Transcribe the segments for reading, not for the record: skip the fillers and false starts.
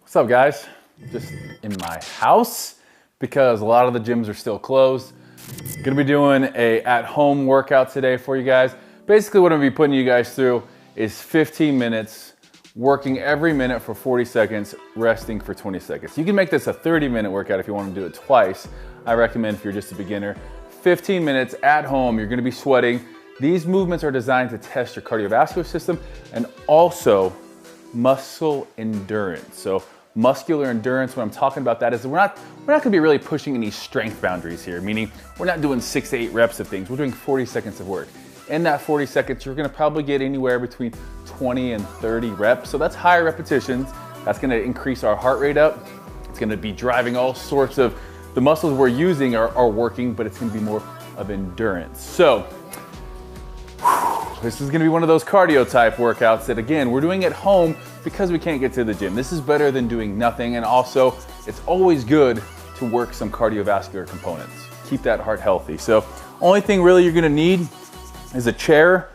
What's up, guys? Just in my house because a lot of the gyms are still closed. Gonna be doing a at-home workout today for you guys. Basically what I'm gonna be putting you guys through is 15 minutes, working every minute for 40 seconds, resting for 20 seconds. You can make this a 30-minute workout if you want to do it twice. I recommend if you're just a beginner. 15 minutes at home, you're gonna be sweating. These movements are designed to test your cardiovascular system and also muscle endurance. So muscular endurance, when I'm talking about that is we're not gonna be really pushing any strength boundaries here, meaning we're not doing 6 to 8 reps of things. We're doing 40 seconds of work. In that 40 seconds, you're gonna probably get anywhere between 20 and 30 reps. So that's higher repetitions. That's gonna increase our heart rate up. It's gonna be driving all sorts of, the muscles we're using are working, but it's gonna be more of endurance. So, this is gonna be one of those cardio type workouts that, again, we're doing at home because we can't get to the gym. This is better than doing nothing, and also it's always good to work some cardiovascular components. Keep that heart healthy. So only thing really you're gonna need is a chair,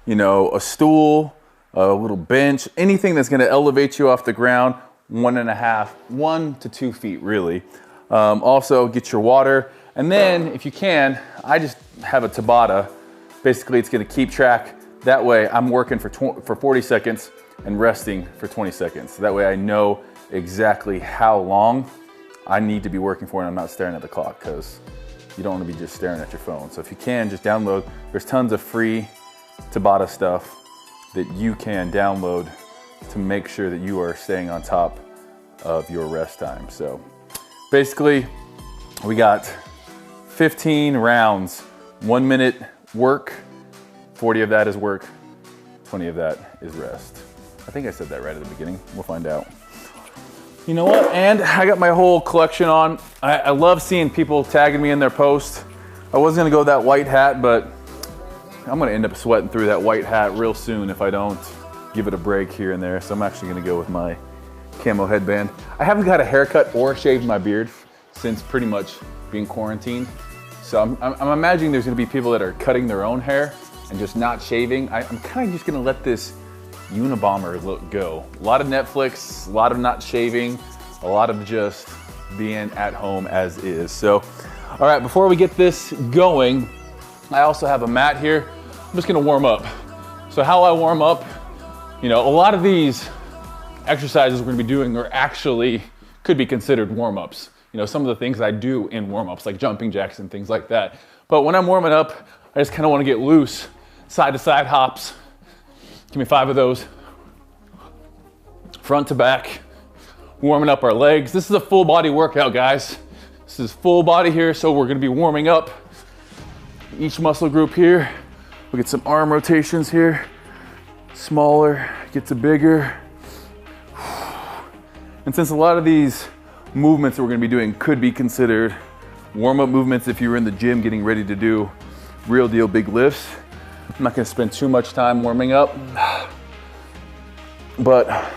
you know, a stool, a little bench, anything that's gonna elevate you off the ground 1 to 2 feet really. Also get your water, and then if you can, I just have a Tabata. Basically, it's gonna keep track. That way I'm working for 40 seconds and resting for 20 seconds. So that way I know exactly how long I need to be working for and I'm not staring at the clock, because you don't wanna be just staring at your phone. So if you can, just download. There's tons of free Tabata stuff that you can download to make sure that you are staying on top of your rest time. So basically, we got 15 rounds, 1 minute work, 40 of that is work, 20 of that is rest. I think I said that right at the beginning. We'll find out. You know what? And I got my whole collection on. I love seeing people tagging me in their posts. I was gonna go that white hat, but I'm gonna end up sweating through that white hat real soon if I don't give it a break here and there. So I'm actually gonna go with my camo headband. I haven't got a haircut or shaved my beard since pretty much being quarantined. So I'm imagining there's gonna be people that are cutting their own hair and just not shaving. I'm kind of just gonna let this Unabomber look go. A lot of Netflix, a lot of not shaving, a lot of just being at home as is. So, all right, before we get this going, I also have a mat here. I'm just gonna warm up. So how I warm up, you know, a lot of these exercises we're gonna be doing are actually, could be considered warm-ups. You know, some of the things I do in warm-ups, like jumping jacks and things like that. But when I'm warming up, I just kind of want to get loose. Side to side hops. Give me 5 of those. Front to back. Warming up our legs. This is a full body workout, guys. This is full body here, so we're going to be warming up each muscle group here. We'll get some arm rotations here. Smaller, get to bigger. And since a lot of these movements that we're gonna be doing could be considered warm-up movements if you were in the gym getting ready to do real deal big lifts, I'm not gonna spend too much time warming up, but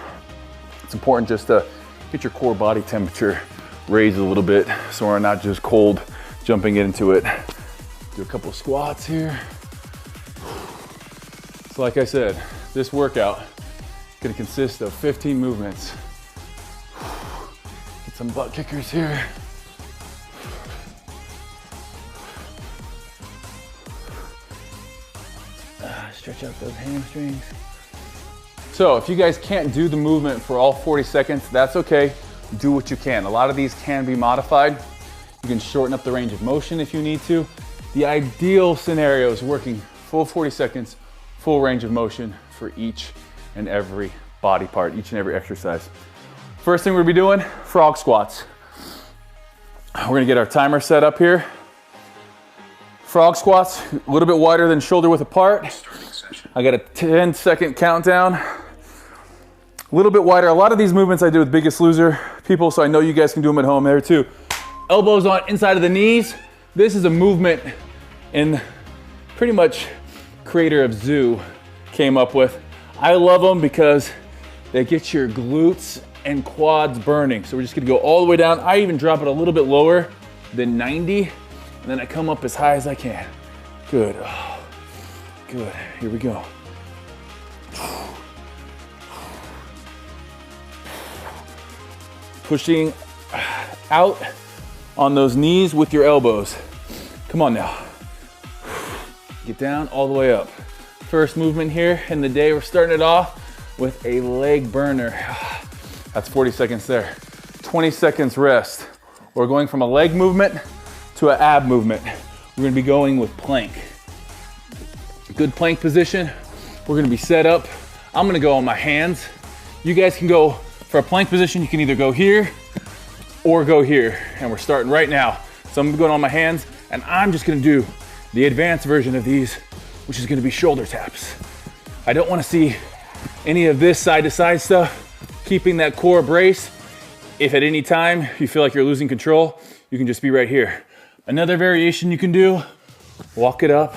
it's important just to get your core body temperature raised a little bit so we're not just cold jumping into it. Do a couple of squats here. So like I said, this workout is gonna consist of 15 movements. Some butt kickers here. Stretch out those hamstrings. So if you guys can't do the movement for all 40 seconds, that's okay. Do what you can. A lot of these can be modified. You can shorten up the range of motion if you need to. The ideal scenario is working full 40 seconds, full range of motion for each and every body part, each and every exercise. First thing we're gonna be doing, frog squats. We're gonna get our timer set up here. Frog squats, a little bit wider than shoulder width apart. I got a 10-second countdown. A little bit wider. A lot of these movements I do with Biggest Loser people, so I know you guys can do them at home there too. Elbows on inside of the knees. This is a movement in pretty much creator of Zoo came up with. I love them because they get your glutes and quads burning. So we're just gonna go all the way down. I even drop it a little bit lower than 90, and then I come up as high as I can. Good. Oh, good. Here we go. Pushing out on those knees with your elbows. Come on now. Get down all the way up. First movement here in the day. We're starting it off with a leg burner. That's 40 seconds there. 20 seconds rest. We're going from a leg movement to an ab movement. We're gonna be going with plank. Good plank position. We're gonna be set up. I'm gonna go on my hands. You guys can go for a plank position. You can either go here or go here. And we're starting right now. So I'm going on my hands and I'm just gonna do the advanced version of these, which is gonna be shoulder taps. I don't wanna see any of this side to side stuff, keeping that core brace. If at any time you feel like you're losing control, you can just be right here. Another variation you can do, walk it up,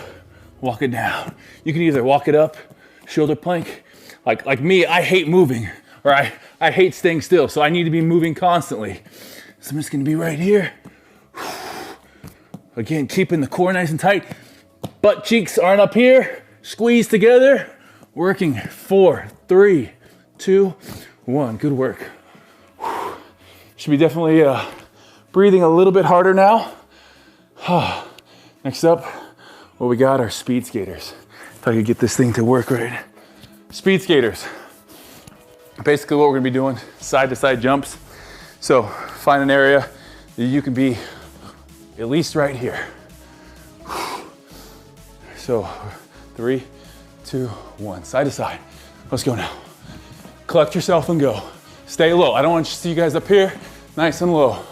walk it down. You can either walk it up, shoulder plank. Like me, I hate moving, or I hate staying still, so I need to be moving constantly. So I'm just gonna be right here. Again, keeping the core nice and tight. Butt cheeks aren't up here. Squeeze together. Working 4, 3, 2, 1. Good work. Should be definitely breathing a little bit harder now. Next up, what we got are speed skaters. If I could get this thing to work right. Speed skaters. Basically what we're gonna be doing, side to side jumps. So find an area that you can be at least right here. So 3, 2, 1, side to side. Let's go now. Collect yourself and go. Stay low. I don't want to see you guys up here. Nice and low.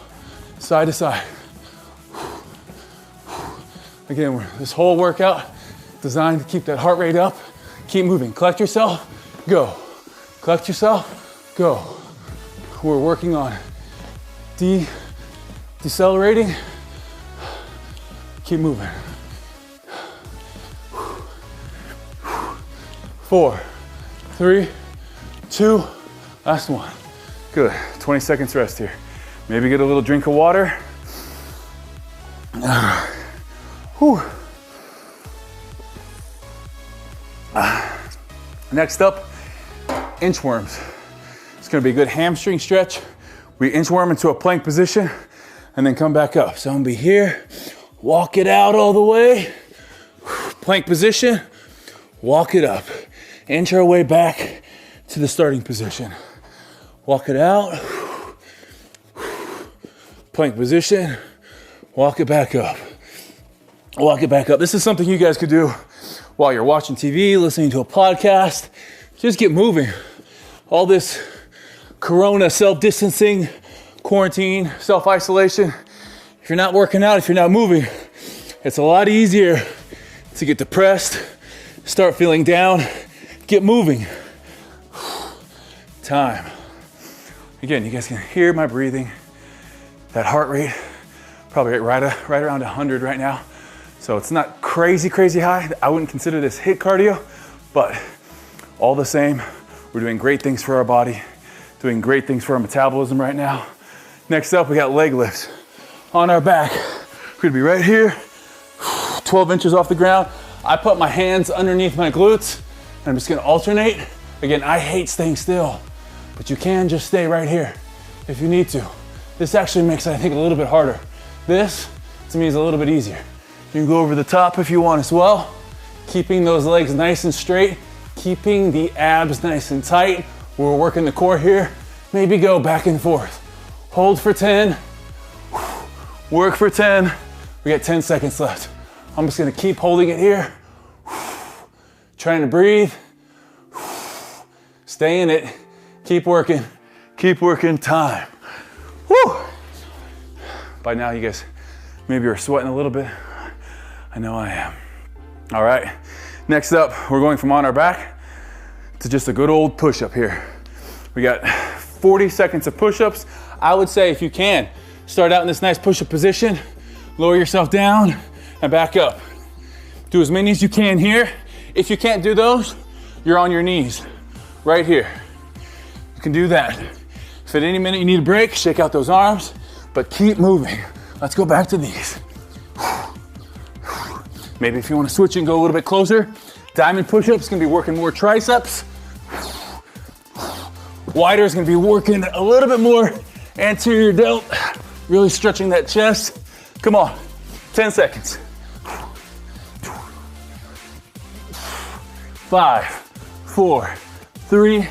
Side to side. Again, this whole workout designed to keep that heart rate up. Keep moving. Collect yourself, go. Collect yourself, go. We're working on decelerating. Keep moving. 4, 3, 2, last one. Good, 20 seconds rest here. Maybe get a little drink of water. Next up, inchworms. It's gonna be a good hamstring stretch. We inchworm into a plank position and then come back up. So I'm gonna be here, walk it out all the way, plank position, walk it up. Inch our way back to the starting position. Walk it out, plank position, walk it back up. Walk it back up. This is something you guys could do while you're watching TV, listening to a podcast. Just get moving. All this corona self-distancing, quarantine, self-isolation. If you're not working out, if you're not moving, it's a lot easier to get depressed, start feeling down, get moving. Time. Again, you guys can hear my breathing. That heart rate, probably right around 100 right now. So it's not crazy high. I wouldn't consider this HIIT cardio, but all the same, we're doing great things for our body, doing great things for our metabolism right now. Next up, we got leg lifts. On our back, we're gonna be right here, 12 inches off the ground. I put my hands underneath my glutes, and I'm just gonna alternate. Again, I hate staying still, but you can just stay right here if you need to. This actually makes it, I think, a little bit harder. This, to me, is a little bit easier. You can go over the top if you want as well. Keeping those legs nice and straight, keeping the abs nice and tight. We're working the core here. Maybe go back and forth. Hold for 10, work for 10. We got 10 seconds left. I'm just gonna keep holding it here. Trying to breathe. Stay in it, keep working, time. Woo! By now you guys maybe are sweating a little bit. I know I am. All right, next up, we're going from on our back to just a good old push-up here. We got 40 seconds of push-ups. I would say if you can, start out in this nice push-up position, lower yourself down and back up. Do as many as you can here. If you can't do those, you're on your knees right here. You can do that. If at any minute you need a break, shake out those arms, but keep moving. Let's go back to these. Maybe if you want to switch and go a little bit closer, diamond push-ups is going to be working more triceps. Wider is going to be working a little bit more anterior delt, really stretching that chest. Come on, 10 seconds. 5, 4, 3,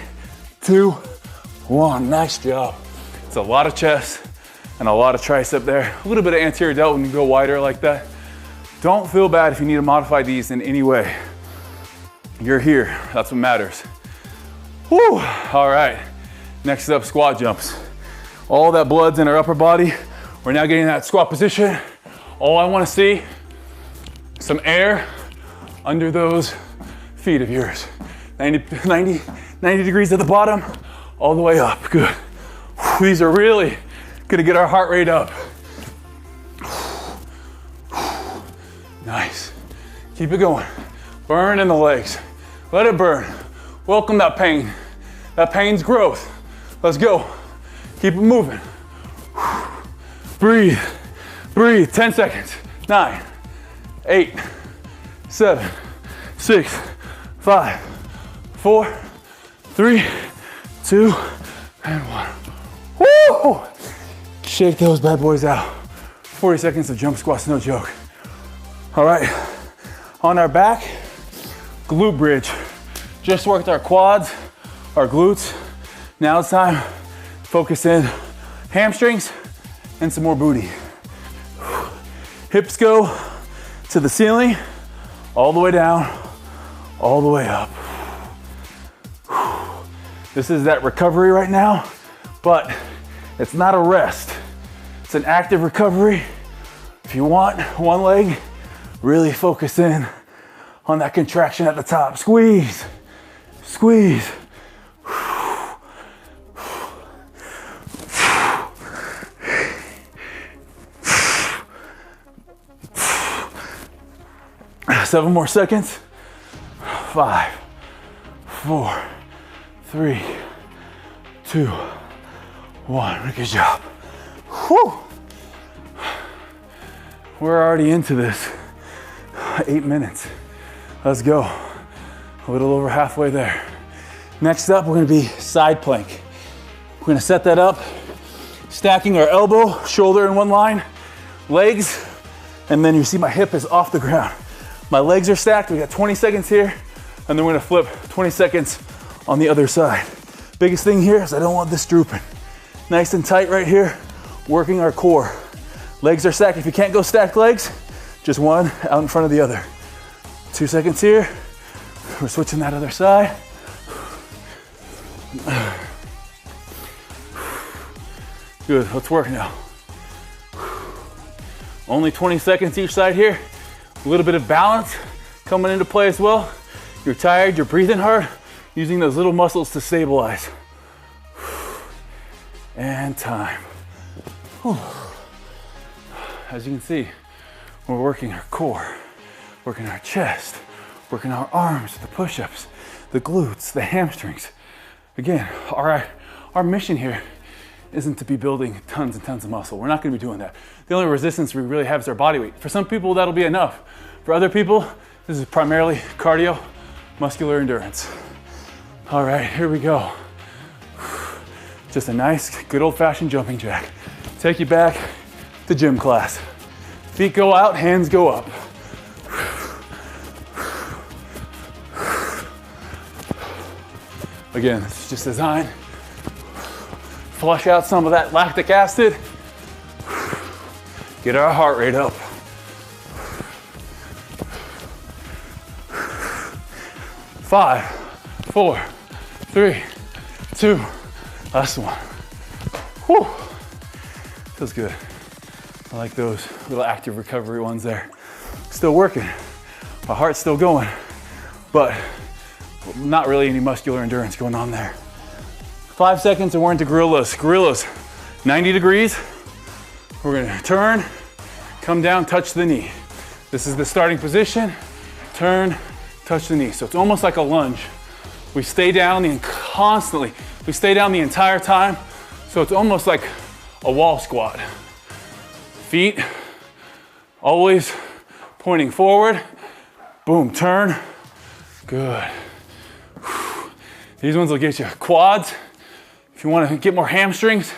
2, 1. Nice job. It's a lot of chest and a lot of tricep there. A little bit of anterior delt when you go wider like that. Don't feel bad if you need to modify these in any way. You're here, that's what matters. Whew, all right. Next up, squat jumps. All that blood's in our upper body. We're now getting in that squat position. All I wanna see, some air under those feet of yours. 90 degrees at the bottom, all the way up, good. These are really gonna get our heart rate up. Nice, keep it going. Burn in the legs, let it burn. Welcome that pain. That pain's growth. Let's go, keep it moving. Breathe, breathe, 10 seconds. 9, 8, 7, 6, 5, 4, 3, 2, and 1. Woo! Shake those bad boys out. 40 seconds of jump squats, no joke. All right, on our back, glute bridge. Just worked our quads, our glutes. Now it's time to focus in hamstrings and some more booty. Hips go to the ceiling, all the way down, all the way up. This is that recovery right now, but it's not a rest. It's an active recovery. If you want one leg, really focus in on that contraction at the top. Squeeze, squeeze. 7 more seconds. 5, 4, 3, 2, 1. Good job. Whew. We're already into this. 8 minutes. Let's go. A little over halfway there. Next up, we're gonna be side plank. We're gonna set that up, stacking our elbow, shoulder in one line, legs, and then you see my hip is off the ground. My legs are stacked. We got 20 seconds here, and then we're gonna flip 20 seconds on the other side. Biggest thing here is I don't want this drooping. Nice and tight right here, working our core. Legs are stacked. If you can't go stacked legs, just one out in front of the other. 2 seconds here. We're switching that other side. Good, let's work now. Only 20 seconds each side here. A little bit of balance coming into play as well. You're tired, you're breathing hard, using those little muscles to stabilize. And time. As you can see, we're working our core, working our chest, working our arms, the push-ups, the glutes, the hamstrings. Again, our mission here isn't to be building tons and tons of muscle. We're not gonna be doing that. The only resistance we really have is our body weight. For some people, that'll be enough. For other people, this is primarily cardio, muscular endurance. All right, here we go. Just a nice, good old-fashioned jumping jack. Take you back to gym class. Feet go out, hands go up. Again, this is just designed. Flush out some of that lactic acid. Get our heart rate up. 5, 4, 3, 2, last one. Whew. Feels good. I like those little active recovery ones there. Still working. My heart's still going, but not really any muscular endurance going on there. 5 seconds and we're into gorillas. Gorillas, 90 degrees. We're gonna turn, come down, touch the knee. This is the starting position. Turn, touch the knee. So it's almost like a lunge. We stay down constantly. We stay down the entire time. So it's almost like a wall squat. Feet always pointing forward. Boom, turn. Good. These ones will get you quads. If you want to get more hamstrings,